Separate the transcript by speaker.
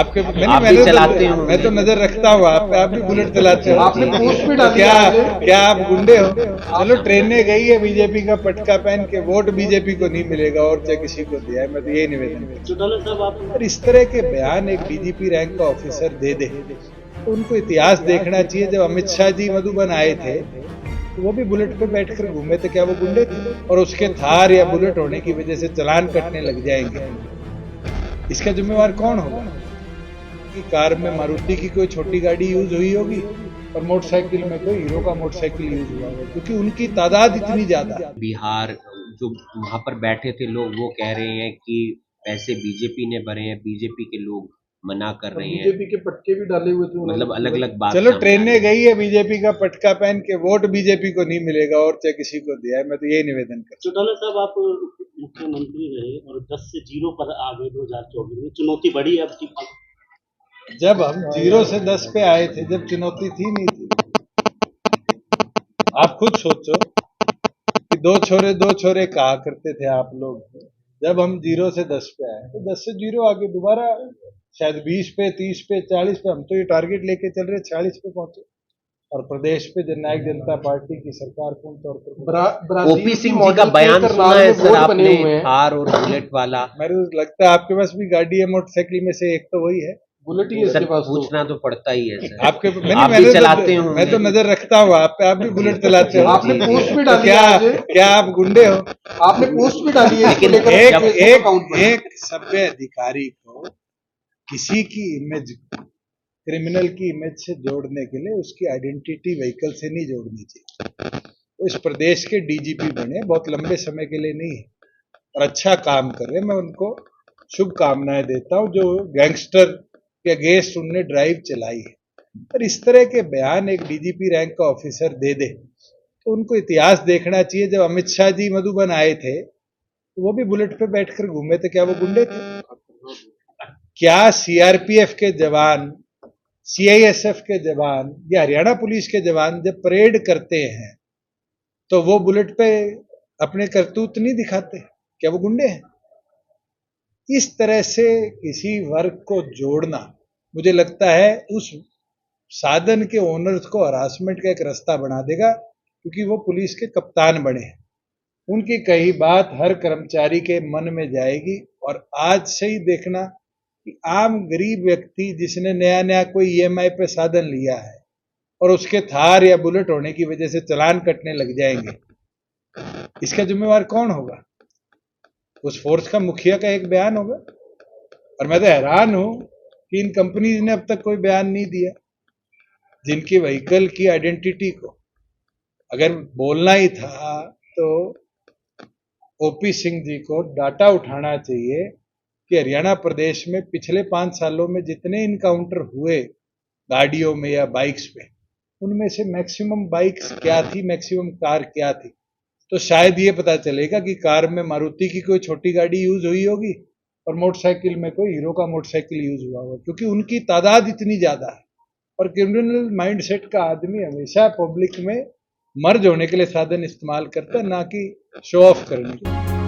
Speaker 1: आपके
Speaker 2: आप भी चलाते हो।
Speaker 1: मैं तो नजर रखता हूँ आप पे, आप भी बुलेट चलाते हो।
Speaker 3: आपने पोस्ट भी डाली
Speaker 1: क्या
Speaker 3: है।
Speaker 1: क्या आप गुंडे हो? चलो ट्रेनें गई है बीजेपी का पटका पहन के, वोट बीजेपी को नहीं मिलेगा और चाहे किसी को दिया है, मैं तो यही निवेदन करता
Speaker 4: चौटाला साहब आप
Speaker 1: हूं। और इस तरह के बयान एक डीजीपी रैंक का ऑफिसर दे दे तो उनको इतिहास देखना चाहिए। जब अमित शाह जी मधुबन आए थे तो वो भी बुलेट पे बैठकर घूमे थे, क्या वो गुंडे थे? और उसके थार या बुलेट होने की वजह से चालान कटने लग जाएंगे, इसका जिम्मेवार कौन होगा? कि कार में मारुति की कोई छोटी गाड़ी यूज हुई होगी और मोटरसाइकिल में कोई हीरो का मोटरसाइकिल यूज हुआ होगा, क्योंकि उनकी तादाद इतनी ज्यादा है।
Speaker 2: बिहार जो वहां पर बैठे थे लोग वो कह रहे हैं कि पैसे बीजेपी ने भरे हैं, बीजेपी के लोग मना कर रहे हैं,
Speaker 3: बीजेपी के पटके भी डाले हुए थे
Speaker 2: मतलब अलग अलग बात।
Speaker 1: चलो
Speaker 2: सामने आ
Speaker 1: ट्रेनें
Speaker 2: रही है।
Speaker 1: गई है बीजेपी का पटका पहन के, वोट बीजेपी को नहीं मिलेगा और चाहे किसी को दिया है, मैं तो यही निवेदन करता
Speaker 4: चौटाला साहब आप मुख्यमंत्री रहे और 10 से 0 पर आ गए 2024 में, चुनौती बढ़ी है आपकी?
Speaker 1: हूं। जब हम 0 से 10 पे आए थे, जब चुनौती थी नहीं थी। आप खुद सोचो कि दो छोरे कहा करते थे आप लोग। जब हम 0 से 10 पे आए तो 10 से 0 आगे दोबारा शायद 20 पे, 30 पे, 40 पे, हम तो ये टारगेट लेके चल रहे 40 पे पहुंचे। और प्रदेश पे जननायक जनता पार्टी की सरकार पूर्ण तौर पर
Speaker 2: ओपी सिंह जी का बयान सुना है सर आपने, थार और बुलेट वाला?
Speaker 1: मेरे को लगता है आपके पास भी गाड़ी है मोटरसाइकिल में से एक, तो वही है
Speaker 3: बुलेट ही है
Speaker 2: सर
Speaker 3: इसके पास।
Speaker 2: पूछना तो पड़ता ही है सर।
Speaker 1: आपके।
Speaker 2: आप भी चलाते हो।
Speaker 1: मैं तो नजर रखता हूँ आप पे, आप भी बुलेट चलाते हो।
Speaker 3: आपने पोस्ट भी डाली
Speaker 1: क्या
Speaker 3: है।
Speaker 1: क्या आप गुंडे हो?
Speaker 3: आपने पोस्ट भी डाली है इसको
Speaker 2: लेकिन
Speaker 3: लेकर
Speaker 1: एक
Speaker 3: अपने Facebook
Speaker 1: एक
Speaker 3: अकाउंट पर।
Speaker 1: एक सभ्य अधिकारी को किसी की इमेज, क्रिमिनल की इमेज से जोड़ने के लिए उसकी आइडेंटिटी व्हीकल से नहीं जोड़नी चाहिए। तो इस प्रदेश के डीजीपी बने बहुत लंबे समय के लिए नहीं है और अच्छा काम कर रहे हैं, मैं उनको शुभकामनाएं देता हूं। जो गैंगस्टर के अगेंस्ट उनने ड्राइव चलाई है, पर इस तरह के बयान एक डीजीपी रैंक का ऑफिसर दे दे तो उनको इतिहास देखना चाहिए। जब अमित शाह जी मधुबन आए थे तो वो भी बुलेट पे बैठकर घूमे थे, क्या वो गुंडे थे? क्या सीआरपीएफ के जवान, सीआईएसएफ के जवान या हरियाणा पुलिस के जवान जब परेड करते हैं तो वो बुलेट पे अपने करतूत नहीं दिखाते? क्या वो गुंडे हैं? इस तरह से किसी वर्ग को जोड़ना मुझे लगता है उस साधन के ओनर्स को हरासमेंट का एक रास्ता बना देगा, क्योंकि वो पुलिस के कप्तान बने हैं। उनकी कही बात हर कर्मचारी के मन में जाएगी। और आज से ही देखना कि आम गरीब व्यक्ति जिसने नया नया कोई ईएमआई पे साधन लिया है और उसके थार या बुलेट होने की वजह से चालान कटने लग जाएंगे, इसका जिम्मेवार कौन होगा? उस फोर्स का मुखिया का एक बयान होगा। और मैं तो हैरान हूं कि इन कंपनीज ने अब तक कोई बयान नहीं दिया। जिनकी व्हीकल की आइडेंटिटी को अगर बोलना ही था तो ओपी सिंह जी को डाटा उठाना चाहिए कि हरियाणा प्रदेश में पिछले 5 सालों में जितने इनकाउंटर हुए गाड़ियों में या बाइक्स पे, उनमें से मैक्सिमम बाइक्स क्या थी, मैक्सिमम कार क्या थी। तो शायद ये पता चलेगा कि कार में मारुति की कोई छोटी गाड़ी यूज हुई होगी और मोटरसाइकिल में कोई हीरो का मोटरसाइकिल यूज हुआ होगा, क्योंकि उनकी तादाद इतनी ज्यादा है। और क्रिमिनल माइंडसेट का आदमी हमेशा पब्लिक में मर्ज होने के लिए साधन इस्तेमाल करता है, ना कि शो ऑफ करने के लिए।